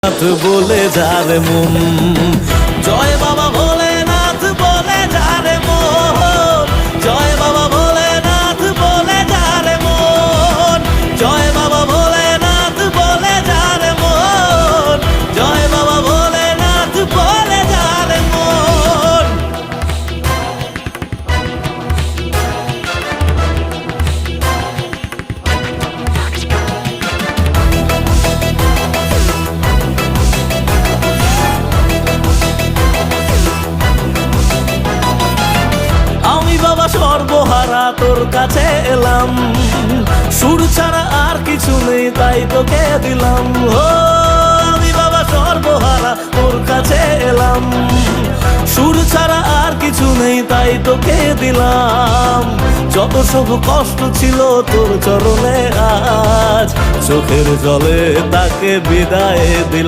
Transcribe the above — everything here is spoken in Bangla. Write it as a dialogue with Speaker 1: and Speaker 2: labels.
Speaker 1: বলে যারে মন, জয় বাবা ভোলেনাথ বলে যারে মন, জয় বাবা ভোলেনাথ বলে যারে মন, জয় বাবা ভোলেনাথ বলে যারে মন, জয় বাবা ভোলেনাথ বলে যারে মন। সর্বহারা তোর কাছে এলাম, সুর ছাড়া আর কিছু নেই তাই তোকে দিলাম। ও আমি বাবা সর্বহারা তোর কাছে এলাম, সুর ছাড়া আর কিছু নেই তাই তোকে দিলাম। যত সব কষ্ট ছিল তোর চরণে আজ চোখের জলে তাকে বিদায় দিলাম।